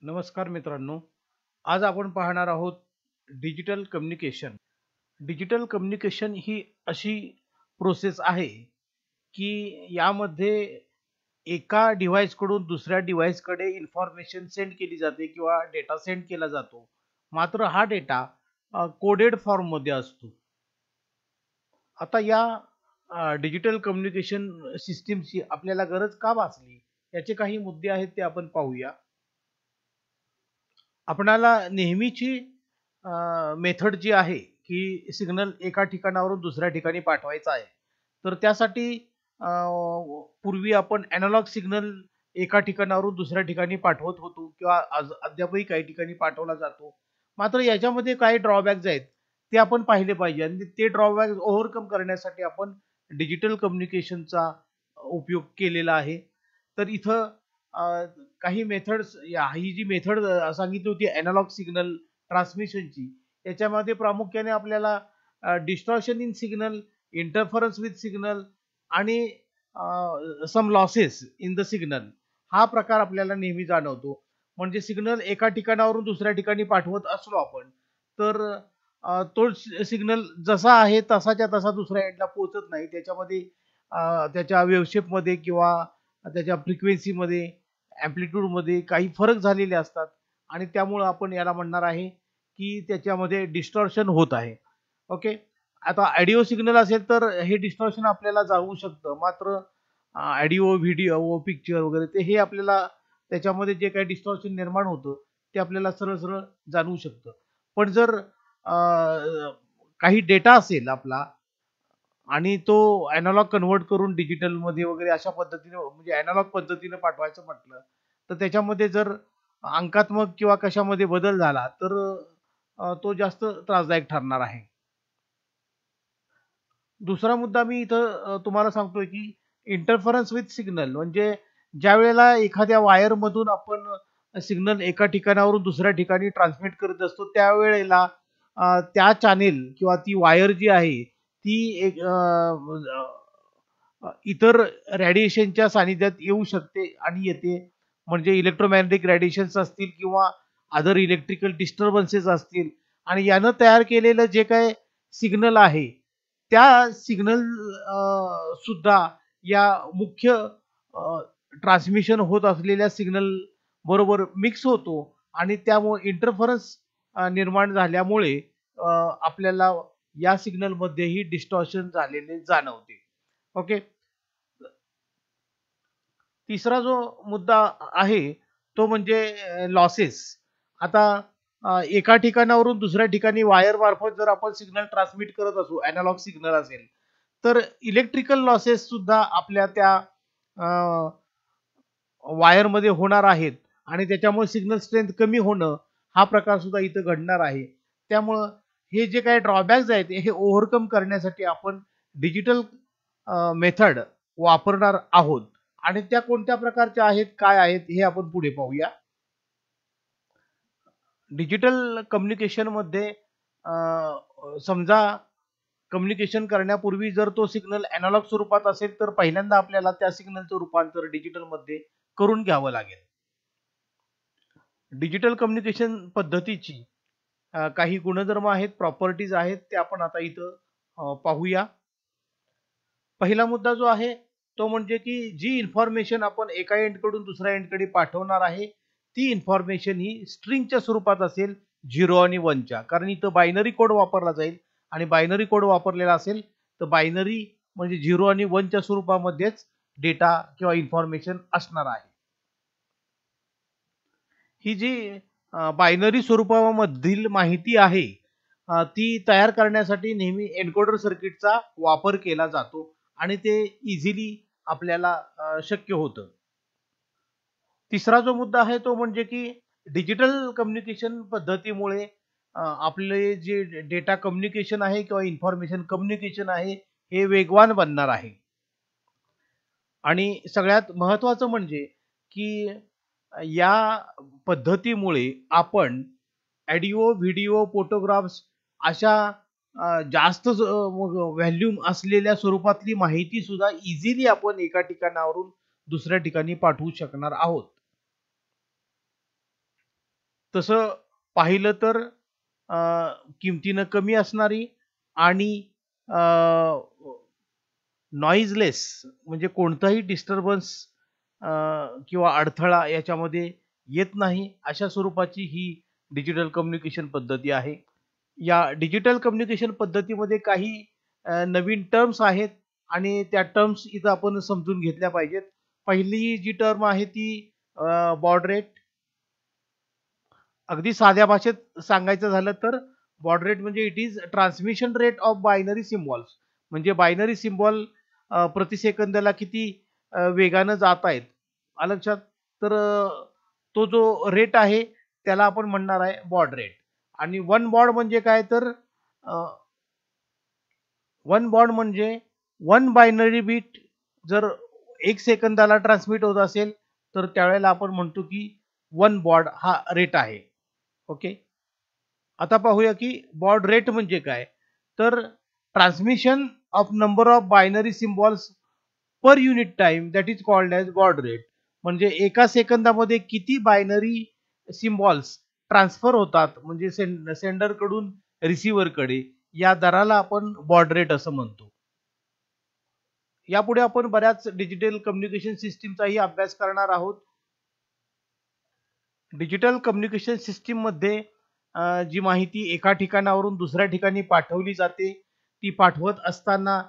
नमस्कार मित्रांनो. आज आपण पाहणार आहोत डिजिटल कम्युनिकेशन. डिजिटल कम्युनिकेशन ही अशी प्रोसेस आहे, की यामध्ये एका डिव्हाइसकडून दुसऱ्या डिव्हाइसकडे इन्फॉर्मेशन सेंड केली जाते किंवा डेटा सेंड केला जातो. मात्र हा डेटा कोडेड फॉर्ममध्ये असतो. आता या डिजिटल कम्युनिकेशन सिस्टमची आपल्याला गरज का भासली? याचे काही मुद्दे आहेत ते आपण पाहूया. आपणाला नेहमीची मेथड जी आहे की सिग्नल एका ठिकाणावरून दुसऱ्या ठिकाणी पाठवायचा आहे. तर त्यासाठी अ, पूर्वी आपण एनालॉग सिग्नल एका ठिकाणावरून दुसऱ्या ठिकाणी पाठवत होतो किंवा अद्यापही काही ठिकाणी पाठवला जातो. मात्र याच्यामध्ये काही ड्रॉबॅक्स आहेत ते आपण पाहिले पाहिजे आणि ते ड्रॉबॅक्स ओव्हरकम करण्यासाठी आपण डिजिटल कम्युनिकेशनचा उपयोग केलेला आहे. तर इथं काही मेथड्स ही जी मेथड सांगितली होती एनालॉग सिग्नल ट्रान्समिशनची, याच्यामध्ये प्रामुख्याने आपल्याला distortion in signal, interference with signal आणि some losses in the signal हा प्रकार आपल्याला नेहमी जाणवतो. म्हणजे सिग्नल एका ठिकाणावरून दुसऱ्या ठिकाणी पाठवत असलो आपण, तर तो सिग्नल जसा आहे तसाच्या तसा दुसऱ्या एंडला पोहोचत नाही. त्याच्यामध्ये त्याच्या वेव्हशेपमध्ये किंवा त्याच्या फ्रिक्वेन्सीमध्ये, एम्प्लिट्यूडमध्ये काही फरक झालेले असतात आणि त्यामुळं आपण याला म्हणणार आहे, की त्याच्यामध्ये डिस्टॉर्शन होत आहे. ओके. आता ऑडिओ सिग्नल असेल तर हे डिस्टॉर्शन आपल्याला जाणवू शकतं. मात्र ऑडिओ, व्हिडिओ, पिक्चर वगैरे हे आपल्याला त्याच्यामध्ये जे काही डिस्टॉर्शन निर्माण होतं, ते आपल्याला सरळ-सरळ जाणवू शकतं. पण जर काही डेटा असेल आपला आणि तो एनालॉग कन्व्हर्ट करून डिजिटलमध्ये वगैरे अशा पद्धतीने म्हणजे एनालॉग पद्धतीने पाठवायचं म्हटलं, तर त्याच्यामध्ये जर अंकात्मक किंवा कशामध्ये बदल झाला, तर तो जास्त त्रासदायक ठरणार आहे. दुसरा मुद्दा मी इथं तुम्हाला सांगतोय, की इंटरफरन्स विथ सिग्नल म्हणजे ज्यावेळेला एखाद्या वायरमधून आपण सिग्नल एका ठिकाणावरून दुसऱ्या ठिकाणी ट्रान्समिट करत असतो, त्यावेळेला त्या चॅनेल किंवा ती वायर जी आहे, ती एक इतर रेडिएशनच्या सानिध्यात येऊ शकते आणि येते. म्हणजे इलेक्ट्रोमॅग्नेटिक रेडिएशन्स असतील किंवा अदर इलेक्ट्रिकल डिस्टर्बन्सेस असतील आणि यानं तयार केलेलं जे काही सिग्नल आहे, त्या सिग्नल सुद्धा या मुख्य ट्रान्समिशन होत असलेल्या सिग्नल बरोबर मिक्स होतो आणि त्यामुळे इंटरफरन्स निर्माण झाल्यामुळे आपल्याला या सिग्नलमध्येही डिस्टॉर्शन झालेले जाणवते. ओके. तिसरा जो मुद्दा आहे तो म्हणजे लॉसेस. आता एका ठिकाणावरून दुसऱ्या ठिकाणी वायर मार्फत जर आपण सिग्नल ट्रान्समिट करत असू, एनालॉग सिग्नल असेल, तर इलेक्ट्रिकल लॉसेस सुद्धा आपल्या त्या वायरमध्ये होणार आहेत आणि त्याच्यामुळे सिग्नल स्ट्रेंथ कमी होणं हा प्रकार सुद्धा इथं घडणार आहे. त्यामुळं हे जे काही ड्रॉबॅक्स आहेत हे ओव्हरकम करण्यासाठी आपण डिजिटल मेथड वापरणार आहोत आणि त्या कोणत्या प्रकारच्या आहेत, काय आहेत हे आपण पुढे पाहूया. डिजिटल कम्युनिकेशनमध्ये समजा कम्युनिकेशन करण्यापूर्वी जर तो सिग्नल एनालॉग स्वरूपात असेल, तर पहिल्यांदा आपल्याला त्या सिग्नलचं रूपांतर डिजिटलमध्ये करून घ्यावं लागेल. डिजिटल कम्युनिकेशन पद्धतीची काही गुणधर्म आहेत, प्रॉपर्टीज आहेत, ते आपण आता इथं पाहूया. पहिला मुद्दा जो आहे तो म्हणजे की जी इन्फॉर्मेशन आपण एका एंडकडून दुसऱ्या एंडकडे पाठवणार आहे, ती इन्फॉर्मेशन ही स्ट्रिंगच्या स्वरूपात असेल 0 आणि 1च्या. कारण इथं बायनरी कोड वापरला जाईल आणि बायनरी कोड वापरलेला असेल, तर बायनरी म्हणजे 0 आणि 1च्या स्वरूपामध्येच डेटा किंवा इन्फॉर्मेशन असणार आहे. ही जी बायनरी स्वरूपामधील माहिती आहे ती तयार करण्यासाठी नेहमी एन्कोडर सर्किटचा वापर केला जातो आणि ते इझिली आपल्याला शक्य होतं. तिसरा जो मुद्दा आहे तो म्हणजे की डिजिटल कम्युनिकेशन पद्धतीमुळे आपले जे डेटा कम्युनिकेशन आहे किंवा इन्फॉर्मेशन कम्युनिकेशन आहे हे वेगवान बनणार आहे. आणि सगळ्यात महत्त्वाचं म्हणजे की या पद्धतीमुळे आपण ऑडिओ, व्हिडिओ, फोटोग्राफ्स अशा जास्त व्हॉल्यूम असलेल्या स्वरूपातली माहिती सुद्धा इझिली आपण एका ठिकाणावरून दुसऱ्या ठिकाणी पाठवू शकणार आहोत. तसं पाहिलं तर किमतीनं कमी असणारी आणि नॉईजलेस म्हणजे कोणताही डिस्टर्बन्स किंवा अडथळा याच्यामध्ये येत नाही, अशा स्वरूपाची ही डिजिटल कम्युनिकेशन पद्धती आहे. या डिजिटल कम्युनिकेशन पद्धतीमध्ये काही नवीन टर्म्स आहेत आणि त्या टर्म्स इथं आपण समजून घेतल्या पाहिजेत. पहिली जी टर्म आहे ती बॉड रेट. अगदी साध्या भाषेत सांगायचं झालं तर बॉड रेट म्हणजे it is transmission rate of binary symbols. म्हणजे बायनरी सिम्बॉल प्रति सेकंदाला किती वेगानं जात आहेत. आलं लक्षात? तर तो जो रेट आहे त्याला आपण म्हणणार आहे बॉड रेट. आणि वन बॉड म्हणजे काय तर वन बॉड म्हणजे वन बायनरी बीट जर 1 सेकंदाला ट्रान्समिट होत असेल, तर त्यावेळेला आपण म्हणतो की वन बॉड हा रेट आहे. ओके. आता पाहूया की बॉड रेट म्हणजे काय? तर transmission of number of binary symbols per unit time that is called as baud rate. म्हणजे एका सेकंदामध्ये किती बायनरी सिम्बॉल्स ट्रान्सफर होतात म्हणजे सेंडरकडून रिसिव्हरकडे, या दराला आपण बॉड रेट असं म्हणतो. यापुढे आपण बऱ्याच डिजिटल कम्युनिकेशन सिस्टीमचाही अभ्यास करणार आहोत. डिजिटल कम्युनिकेशन सिस्टीममध्ये जी माहिती एका ठिकाणावरून दुसऱ्या ठिकाणी पाठवली जाते, ती पाठवत असताना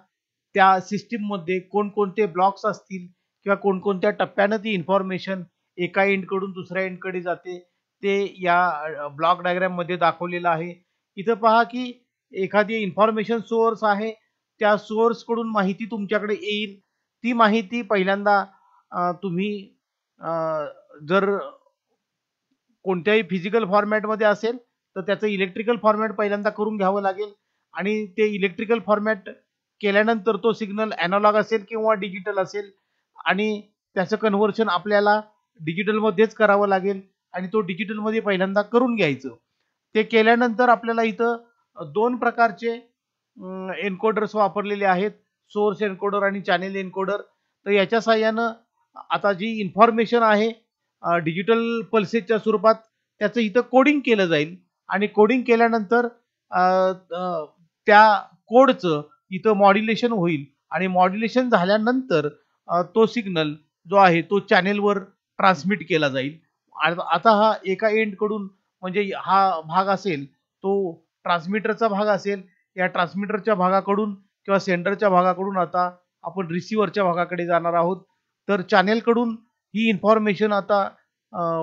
त्या सिस्टीममध्ये कोणकोणते ब्लॉक्स असतील किंवा कोणकोणत्या टप्प्यानं ती इन्फॉर्मेशन एका एंडकडून दुसऱ्या एंडकडे जाते, ते या ब्लॉक डायग्राममध्ये दाखवलेलं आहे. इथं पहा की एखादी इन्फॉर्मेशन सोर्स आहे, त्या सोर्सकडून माहिती तुमच्याकडे येईल. ती माहिती पहिल्यांदा तुम्ही जर कोणत्याही फिजिकल फॉर्मॅटमध्ये असेल, तर त्याचं इलेक्ट्रिकल फॉर्मॅट पहिल्यांदा करून घ्यावं लागेल आणि ते इलेक्ट्रिकल फॉर्मॅट केल्यानंतर तो सिग्नल एनालॉग असेल किंवा डिजिटल असेल आणि त्याचं कन्व्हर्शन आपल्याला डिजिटलमध्येच करावं लागेल आणि तो डिजिटलमध्ये पहिल्यांदा करून घ्यायचं. ते केल्यानंतर आपल्याला इथं 2 प्रकारचे एन्कोडर्स वापरलेले आहेत. सोर्स एन्कोडर आणि चॅनेल एन्कोडर. तर याच्या सहाय्यानं आता जी इन्फॉर्मेशन आहे डिजिटल पल्सेसच्या स्वरूपात त्याचं इथं कोडिंग केलं जाईल आणि कोडिंग केल्यानंतर अ, अ, त्या कोडचं इथं मॉड्युलेशन होईल आणि मॉड्युलेशन झाल्यानंतर तो सिग्नल जो आहे तो चॅनेलवर ट्रान्समिट केला जाईल. आता हा एका एंडकडून म्हणजे हा भाग असेल तो ट्रान्समीटरचा भाग असेल. या ट्रान्समीटरच्या भागाकडून किंवा सेंडरच्या भागाकडून आता आपण रिसिव्हरच्या भागाकडे जाणार आहोत. तर चॅनेलकडून ही इन्फॉर्मेशन आता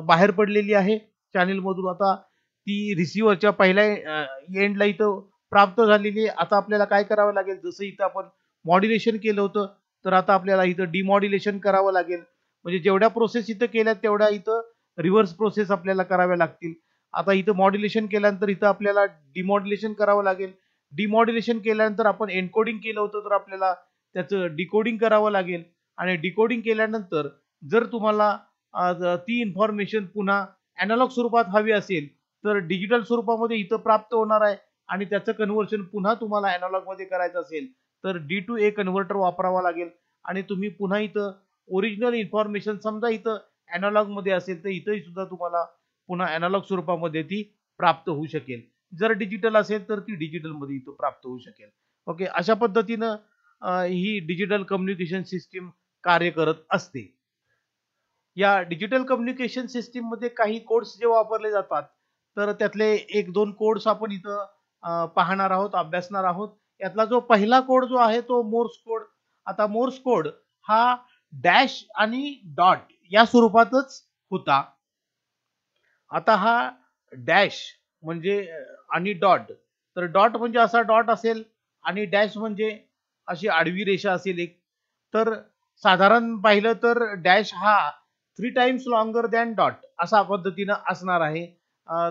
बाहेर पडलेली आहे. चॅनेलमधून आता ती रिसिव्हरच्या पहिल्या एंडला इथं प्राप्त झालेली आहे. आता आपल्याला काय करावं लागेल, जसं इथं आपण मॉड्युलेशन केलं होतं, तर आता आपल्याला इथं डिमॉड्युलेशन करावं लागेल. म्हणजे जेवढ्या प्रोसेस इथं केल्या तेवढ्या इथं रिव्हर्स प्रोसेस आपल्याला कराव्या लागतील. आता इथं मॉड्युलेशन केल्यानंतर इथं आपल्याला डिमॉड्युलेशन करावं लागेल. डिमॉड्युलेशन केल्यानंतर आपण एन्कोडिंग केलं होतं, तर आपल्याला त्याचं डिकोडिंग करावं लागेल आणि डिकोडिंग केल्यानंतर जर तुम्हाला ती इन्फॉर्मेशन पुन्हा एनालॉग स्वरूपात हवी असेल, तर डिजिटल स्वरूपामध्ये इथं प्राप्त होणार आहे आणि त्याचं कन्व्हर्शन पुन्हा तुम्हाला एनालॉगमध्ये करायचं असेल, तर डी टू ए कन्व्हर्टर वापरावा लागेल आणि तुम्ही पुन्हा इथं ओरिजिनल इन्फॉर्मेशन समजा इथं एनालॉगमध्ये असेल, तर इथंही सुद्धा तुम्हाला पुन्हा एनालॉग स्वरूपामध्ये ती प्राप्त होऊ शकेल. जर डिजिटल असेल, तर ती डिजिटलमध्ये इथं प्राप्त होऊ शकेल. ओके. अशा पद्धतीनं ही डिजिटल कम्युनिकेशन सिस्टीम कार्य करत असते. या डिजिटल कम्युनिकेशन सिस्टीममध्ये काही कोड्स जे वापरले जातात, तर त्यातले 1-2 कोड्स आपण इथं पाहणार आहोत, अभ्यासणार आहोत. यातला जो पहिला कोड जो आहे तो मोर्स कोड. आता मोर्स कोड हा डॅश आणि डॉट या स्वरूपातच होता. आता हा डॅश म्हणजे आणि डॉट. तर डॉट म्हणजे असा डॉट असेल आणि डॅश म्हणजे अशी आडवी रेषा असेल एक. तर साधारण पाहिलं तर डॅश हा 3 टाइम्स लॉंगर दॅन डॉट अशा पद्धतीनं असणार आहे.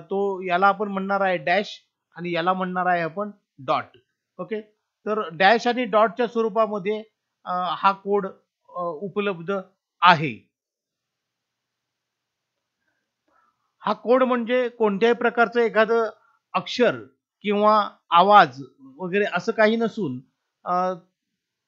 तो याला आपण म्हणणार आहे डॅश आणि याला म्हणणार आहे आपण डॉट. ओके. तर डॅश आणि डॉटच्या स्वरूपामध्ये हा कोड उपलब्ध आहे. हा कोड म्हणजे कोणत्याही प्रकारचं एखादं अक्षर किंवा आवाज वगैरे असं काही नसून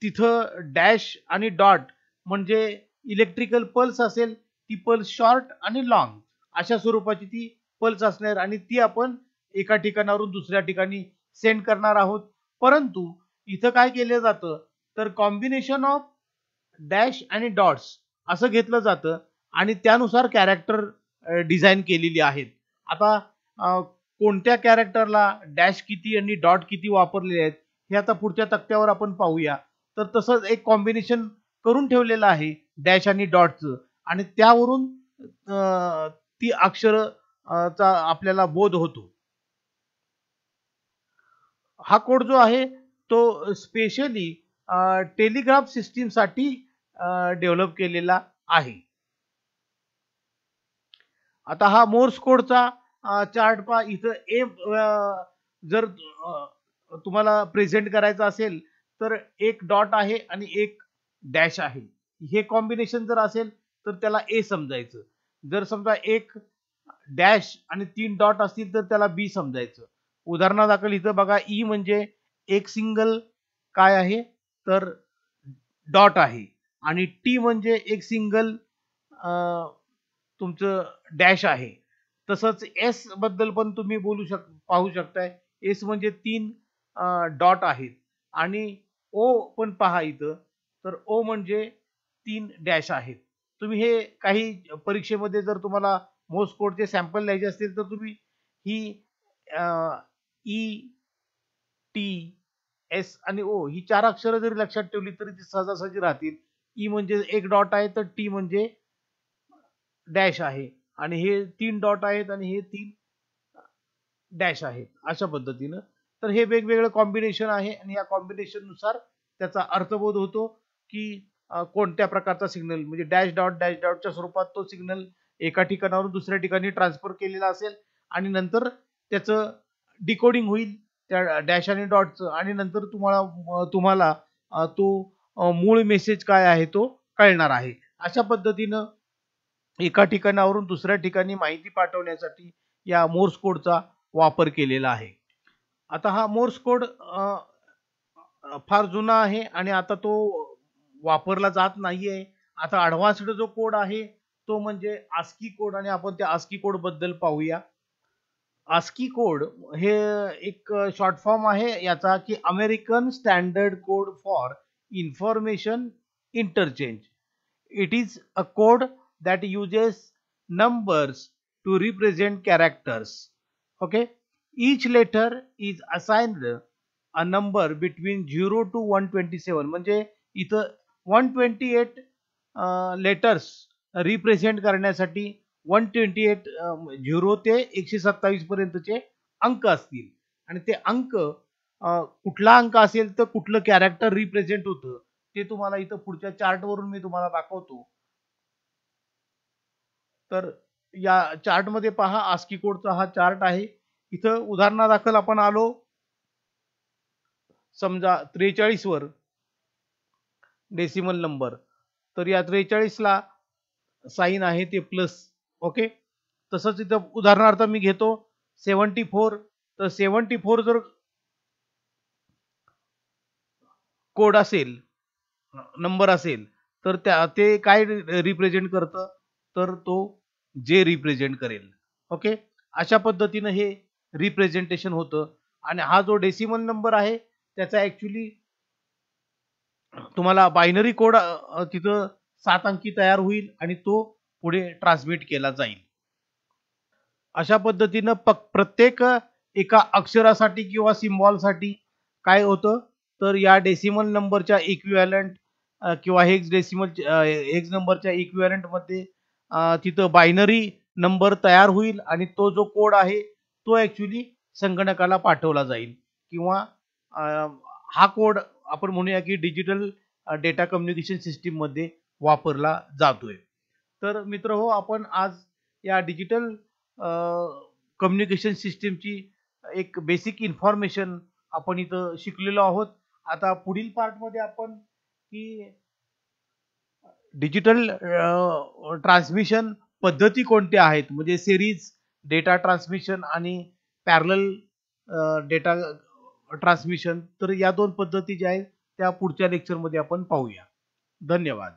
तिथं डॅश आणि डॉट म्हणजे इलेक्ट्रिकल पल्स असेल, ती पल्स शॉर्ट आणि लाँग अशा स्वरूपाची ती पल्स असणार आणि ती आपण एका ठिकाणावरून दुसऱ्या ठिकाणी सेंड करणार आहोत. परंतु इथं काय केलं जातं, तर कॉम्बिनेशन ऑफ डॅश आणि डॉट्स असं घेतलं जातं आणि त्यानुसार कॅरेक्टर डिझाईन केलेली आहेत. आता कोणत्या कॅरेक्टरला डॅश किती आणि डॉट किती वापरलेले आहेत हे आता पुढच्या तक्त्यावर आपण पाहूया. तर तसंच एक कॉम्बिनेशन करून ठेवलेलं आहे डॅश आणि डॉटचं आणि त्यावरून ती अक्षर चा आपल्याला बोध होतो. हा कोड जो आहे तो स्पेशली टेलिग्राफ सिस्टीमसाठी डेव्हलप केलेला आहे. आता हा मोर्स कोडचा चार्ट पहा इथं जर तुम्हाला प्रेझेंट करायचा असेल तर एक डॉट आहे आणि एक डॅश आहे. हे कॉम्बिनेशन जर असेल तर त्याला ए समजायचं. जर समजा एक डॅश आणि 3 डॉट असतील तर त्याला बी समजायचं. उदाहरणादाखल इथं बघा ई म्हणजे एक सिंगल काय आहे तर डॉट आहे आणि टी म्हणजे एक सिंगल तुमचं डॅश आहे. तसंच एस बद्दल पण तुम्ही पाहू शकताय. एस म्हणजे 3 डॉट आहेत आणि ओ पण पहा इथं तर ओ म्हणजे 3 डॅश आहेत. तुम्ही हे काही परीक्षेमध्ये जर तुम्हाला मोर्स कोडचे सॅम्पल लिहायचे असतील तर तुम्ही ही ई, टी, एस आणि ओ ही 4 अक्षरं जरी लक्षात ठेवली तरी ती सहजासहजी राहतील. ई म्हणजे एक डॉट आहे तर टी म्हणजे डॅश आहे आणि हे 3 डॉट आहेत आणि हे 3 डॅश आहेत अशा पद्धतीनं. तर हे वेगवेगळं कॉम्बिनेशन आहे आणि या कॉम्बिनेशन नुसार त्याचा अर्थबोध होतो की कोणत्या प्रकारचा सिग्नल म्हणजे डॅश डॉटच्या स्वरूपात तो सिग्नल एका ठिकाणावरून दुसऱ्या ठिकाणी ट्रान्सफर केलेला असेल आणि नंतर त्याचं डिकोडिंग होईल त्या डॅश आणि डॉटचं आणि नंतर तुम्हाला तो मूळ मेसेज काय आहे तो कळणार आहे. अशा पद्धतीनं एका ठिकाणावरून दुसऱ्या ठिकाणी माहिती पाठवण्यासाठी या मोर्स कोडचा वापर केलेला आहे. आता हा मोर्स कोड फार जुना आहे आणि आता तो वापरला जात नाहीये. आता ॲडव्हान्स्ड जो कोड आहे तो म्हणजे ASCII कोड आणि आपण त्या ASCII कोड बद्दल पाहूया. ASCII कोड हे एक शॉर्ट फॉर्म आहे याचा की American standard code for information interchange. It is a code that uses numbers to represent characters. Okay. Each letter is assigned a number between 0 to 127. म्हणजे इथं 128 letters represent करण्यासाठी 128 0 ते 127 पर्यंतचे अंक असतील आणि ते अंक कुठला अंक असेल तर कुठलं कॅरेक्टर रिप्रेझेंट होतं ते तुम्हाला इथं पुढच्या चार्ट वरून मी तुम्हाला दाखवतो. तर या चार्ट मध्ये पहा ASCII कोडचा हा चार्ट आहे. इथं उदाहरणादाखल आपण आलो समजा 43 वर डेसिमल नंबर तर या 43 ला साइन आहे ते प्लस. ओके. तसंच इथं उदाहरणार्थ मी घेतो 74 तर 74 जर कोड असेल नंबर असेल तर ते काय रिप्रेझेंट करतं तर तो जे रिप्रेझेंट करेल. ओके. अशा पद्धतीनं हे रिप्रेझेंटेशन होतं आणि हा जो डेसिमल नंबर आहे त्याचा ऍक्च्युली तुम्हाला बायनरी कोड तिथं 7 अंकी तयार होईल आणि तो पुढे ट्रान्समिट केला जाईल. अशा पद्धतीनं प्रत्येक एका अक्षरासाठी किंवा सिम्बॉलसाठी काय होतं तर या डेसिमल नंबरच्या इक्विव्हॅलंट किंवा हेक्स नंबरच्या इक्विव्हॅलंट मध्ये तिथं बायनरी नंबर तयार होईल आणि तो जो कोड आहे तो ऍक्च्युली संगणकाला पाठवला जाईल किंवा हा कोड आपण म्हणूया की डिजिटल डेटा कम्युनिकेशन सिस्टीम मध्ये वापरला जातोय. तर मित्रहो आपण आज या डिजिटल कम्युनिकेशन सिस्टीमची एक बेसिक इन्फॉर्मेशन आपण इथं शिकलेलो आहोत. आता पुढील पार्ट मध्ये आपण की डिजिटल ट्रान्समिशन पद्धती कोणत्या आहेत म्हणजे सिरीज डेटा ट्रान्समिशन आणि पॅरलल डेटा ट्रान्समिशन तर या दोन पद्धती ज्या आहेत त्या पुढच्या लेक्चर मध्ये आपण पाहूया. धन्यवाद.